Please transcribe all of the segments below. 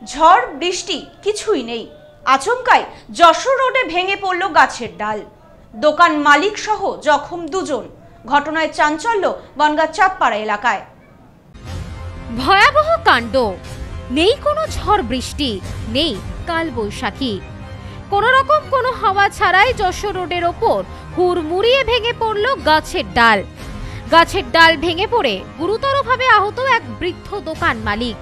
ঝড় বৃষ্টি কিছুই নেই, আচমকাই যশোর রোডে ভেঙে পড়ল গাছের ডাল। দোকান মালিক সহ জখম দুজন। ঘটনায় চাঞ্চল্য বনগাঁ চাঁদপাড়া এলাকায়। ভয়াবহ কাণ্ড। নেই কোনো ঝড় বৃষ্টি, নেই কালবৈশাখী, কোন রকম কোনো হাওয়া ছাড়াই যশোর রোডের ওপর হুড়মুড়িয়ে ভেঙে পড়ল গাছের ডাল। গাছের ডাল ভেঙে পড়ে গুরুতরভাবে আহত এক বৃদ্ধ দোকান মালিক।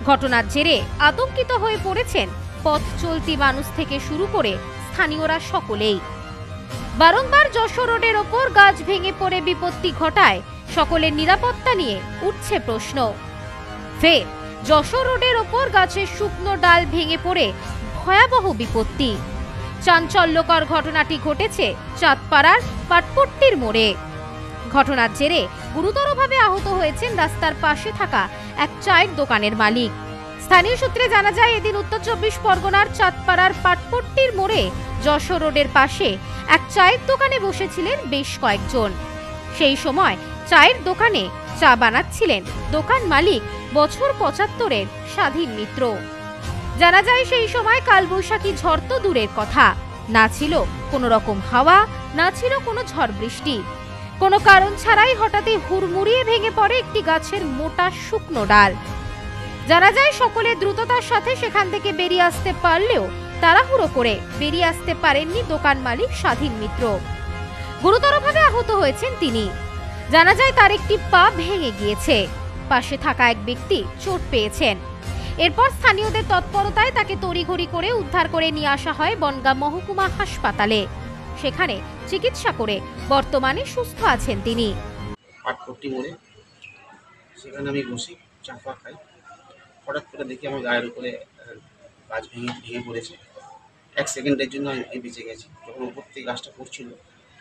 ঘটনার জেরে আতঙ্কিত হয়ে পড়েছেন পথ চলতি মানুষ থেকে শুরু করে স্থানীয়রা সকলেই। বারংবার যশোর রোডের ওপর গাছ ভেঙে পড়ে বিপত্তি ঘটায় সকলের নিরাপত্তা নিয়ে উঠছে প্রশ্ন। ফের যশোর রোডের ওপর গাছের শুকনো ডাল ভেঙে পড়ে ভয়াবহ বিপত্তি। চাঞ্চল্যকর ঘটনাটি ঘটেছে চাঁদপাড়ার পাটপট্টির মোড়ে। ঘটনার জেরে গুরুতরভাবে আহত হয়েছেন রাস্তার পাশে থাকা এক চায়ের দোকানের মালিক। স্থানীয় সূত্রে জানা যায়, এদিন উত্তর 24 পরগনার চাঁদপাড়ার পাটপট্টির মোড়ে যশোর রোডের পাশে এক চায়ের দোকানে বসেছিলেন বেশ কয়েকজন। সেই সময় চায়ের দোকানে চা বানাচ্ছিলেন দোকান মালিক বছর 75-এর স্বাধীন মিত্র। জানা যায়, সেই সময় কালবৈশাখী ঝড় তো দূরের কথা, না ছিল কোনো রকম হাওয়া, না ছিল কোনো ঝড় বৃষ্টি। কোনো কারণ ছাড়াই হঠাৎই হুড়মুড়িয়ে ভেঙে পড়ে একটি গাছের মোটা শুকনো ডাল। জানা যায়, সকলে দ্রুততার সাথে সেখান থেকে বেরিয়ে আসতে পারলেও তাড়াহুড়ো করে বেরিয়ে আসতে পারেননি দোকান মালিক স্বাধীন মিত্র। গুরুতরভাবে আহত হয়েছেন তিনি। জানা যায়, তার একটি পা ভেঙে গিয়েছে। পাশে থাকা এক ব্যক্তি চোট পেয়েছেন। এরপর স্থানীয়দের তৎপরতায় তাকে তড়িঘড়ি করে উদ্ধার করে নিয়ে আসা হয় বনগাঁ মহকুমা হাসপাতালে। সেখানে চিকিৎসা করে বর্তমানে সুস্থ আছেন তিনি। পাটপট্টি মোড়ে সেখানে আমি বসি, চা খাই। হঠাৎ করে দেখি আমার গায়ের উপরে গাছ ভেঙে পড়েছে। 1 সেকেন্ডের জন্য আমি বেঁচে গেছি। যখন উপর থেকে গাছটা পড়ছিল,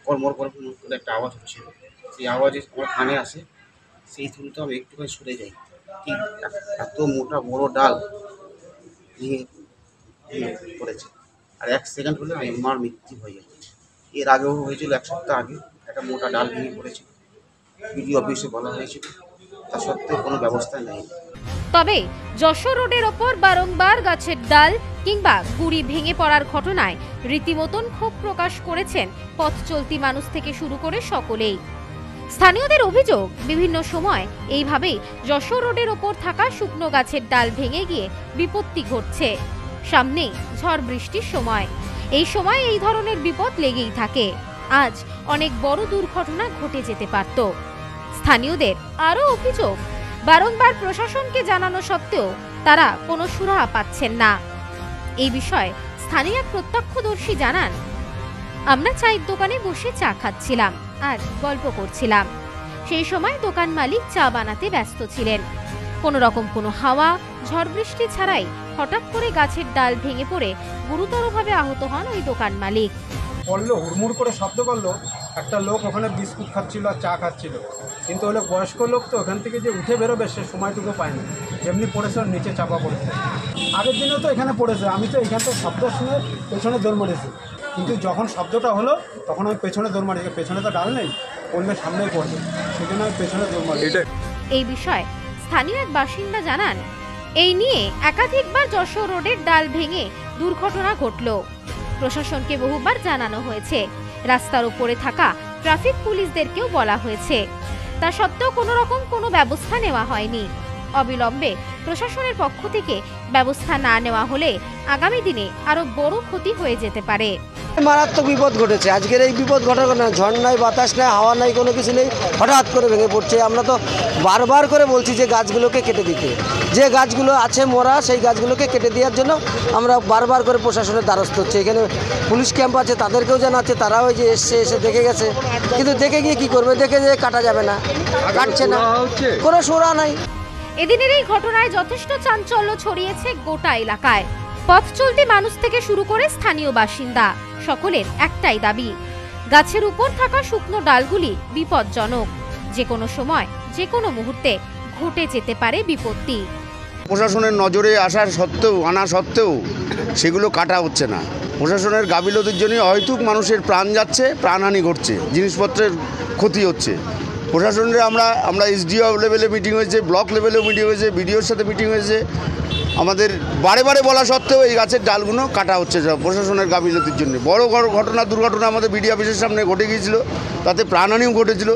কর্মর করে একটা আওয়াজ হচ্ছিল। সেই আওয়াজে আমার কানে আসে, সেই তুলতে আমি একটুখানি সরে যাই। ঠিক এত মোটা বড় ডাল ভেঙে পড়েছে, আর 1 সেকেন্ড হলে আমার মৃত্যু হয়ে যায়। এর আগেও হয়েছিল, 1 সপ্তাহ আগে একটা মোটা ডাল ভেঙে পড়েছিল। বিডিও অফিসে বলা হয়েছিল, তা সত্ত্বেও কোনো ব্যবস্থা নেই। তবে যশোর রোডের ওপর বারংবার গাছের ডাল কিংবা গুড়ি ভেঙে পড়ার ঘটনায় রীতিমতন ক্ষোভ প্রকাশ করেছেন পথ চলতি মানুষ থেকে শুরু করে সকলেই। স্থানীয়দের অভিযোগ, বিভিন্ন সময় এইভাবেই যশোর রোডের ওপর থাকা শুকনো গাছের ডাল ভেঙে গিয়ে বিপত্তি ঘটছে। সামনেই ঝড় বৃষ্টির সময়, এই সময় এই ধরনের বিপদ লেগেই থাকে। আজ অনেক বড় দুর্ঘটনা ঘটে যেতে পারত। স্থানীয়দের আরও অভিযোগ, বারংবার প্রশাসনকে জানানো সত্ত্বেও তারা কোনো সুরাহা পাচ্ছেন না। এই বিষয়ে স্থানীয় এক প্রত্যক্ষদর্শী জানান, আমরা চায়ের দোকানে বসে চা খাচ্ছিলাম আর গল্প করছিলাম। সেই সময় দোকান মালিক চা বানাতে ব্যস্ত ছিলেন। কোনো রকম কোনো হাওয়া, ঝড় বৃষ্টি ছাড়াই হঠাৎ করে গাছের ডাল ভেঙে পড়ে গুরুতরভাবে আহত হন ওই দোকান মালিক। পড়লো, হুড়মুড় করে শব্দ করলো। একটা লোক ওখানে বিস্কুট খাচ্ছিল আর চা খাচ্ছিল, কিন্তু ওই লোক বয়স্ক লোক, তো ওখান থেকে যে উঠে বেরোবে সে সময়টুকু পায়নি। যেমনি পড়েছে নিচে চাপা পড়েছে। আগের দিনেও তো এখানে পড়েছে, আমি তো এখান থেকে শব্দ শুনে পেছনে দৌড় মারেছি, কিন্তু যখন শব্দটা হলো তখন আমি পেছনে দৌড় মারিয়েছি। পেছনে তো ডাল নেই, পড়লে সামনেই পড়বে, সেই জন্য আমি পেছনে দৌড় মারিয়েছি। এই বিষয়ে স্থানীয় এক বাসিন্দা জানান, এই নিয়ে একাধিকবার যশোর রোডের ডাল ভেঙে দুর্ঘটনা ঘটল। প্রশাসনকে বহুবার জানানো হয়েছে, রাস্তার উপরে থাকা ট্রাফিক পুলিশদেরকেও বলা হয়েছে, তা সত্ত্বেও কোনো রকম কোনো ব্যবস্থা নেওয়া হয়নি। অবিলম্বে প্রশাসনের পক্ষ থেকে ব্যবস্থা না নেওয়া হলে আগামী দিনে আরো বড় ক্ষতি হয়ে যেতে পারে। মারাত্মক বিপদ ঘটেছে। আজকের এই বিপদ ঘটার না, ঝড় নাই, বাতাস নাই, হাওয়া নাই, কোনো কিছু নেই, হঠাৎ করে ভেঙে পড়ছে। আমরা তো বারবার করে বলছি যে গাছগুলোকে কেটে দিতে, যে গাছগুলো আছে মরা সেই গাছগুলোকে কেটে দেওয়ার জন্য আমরা বারবার করে প্রশাসনের দ্বারস্থ হচ্ছে। এখানে পুলিশ ক্যাম্প আছে, তাদেরকেও জানাচ্ছে, তারাও যে এসে দেখে গেছে, কিন্তু দেখে গিয়ে কি করবে, দেখে যে কাটা যাবে না, কাটছে না, কোনো সুরা নাই। এদিনের এই ঘটনায় যথেষ্ট চাঞ্চল্য ছড়িয়েছে গোটা এলাকায়। পথ চলতি মানুষ থেকে শুরু করে স্থানীয় বাসিন্দা সকলের একটাই দাবি, গাছের উপর থাকা শুকনো ডালগুলি বিপজ্জনক। যে কোনো সময়, যে কোনো মুহূর্তে ঘটে যেতে পারে বিপত্তি। প্রশাসনের নজরে আনা সত্ত্বেও সেগুলো কাটা হচ্ছে না। প্রশাসনের গাফিলতির জন্য হয়তো মানুষের প্রাণ যাচ্ছে, প্রাণহানি ঘটছে, জিনিসপত্রের ক্ষতি হচ্ছে। প্রশাসনের আমরা এসডিও লেভেলে মিটিং হয়েছে, ব্লক লেভেলেও মিটিং হয়েছে, বিডিওর সাথে মিটিং হয়েছে। আমাদের বারে বারে বলা সত্ত্বেও এই গাছের ডালগুলো কাটা হচ্ছে প্রশাসনের গাফিলতির জন্য। বড় দুর্ঘটনা আমাদের বিডি অফিসের সামনে ঘটে গিয়েছিল, তাতে প্রাণহানিও ঘটেছিল।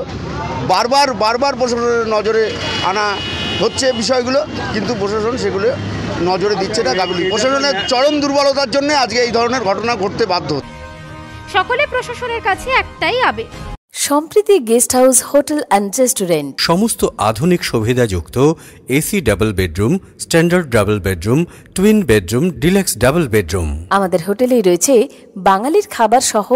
বারবার প্রশাসনের নজরে আনা হচ্ছে বিষয়গুলো, কিন্তু প্রশাসন সেগুলো নজরে দিচ্ছে না। গাফিলতি প্রশাসনের চরম দুর্বলতার জন্য আজকে এই ধরনের ঘটনা ঘটতে বাধ্য হচ্ছে। সকলে প্রশাসনের কাছে একটাই আবেদন। Sampriti guest house hotel and restaurant সমস্ত আধুনিক সুবিধাযুক্ত AC double bedroom, standard double bedroom, twin bedroom, deluxe double bedroom. আমাদের হোটেলেই রয়েছে বাঙালির খাবার সহ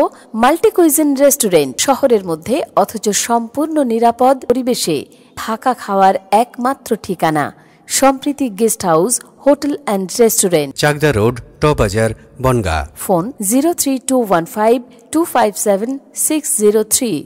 মাল্টি কুইজিন রেস্টুরেন্ট। শহরের মধ্যে অথচ সম্পূর্ণ নিরাপদ পরিবেশে থাকা খাওয়ার একমাত্র ঠিকানা Sampriti guest house hotel and restaurant, Chakdah road, টবাজার, বনগাঁ। ফোন 03215257603।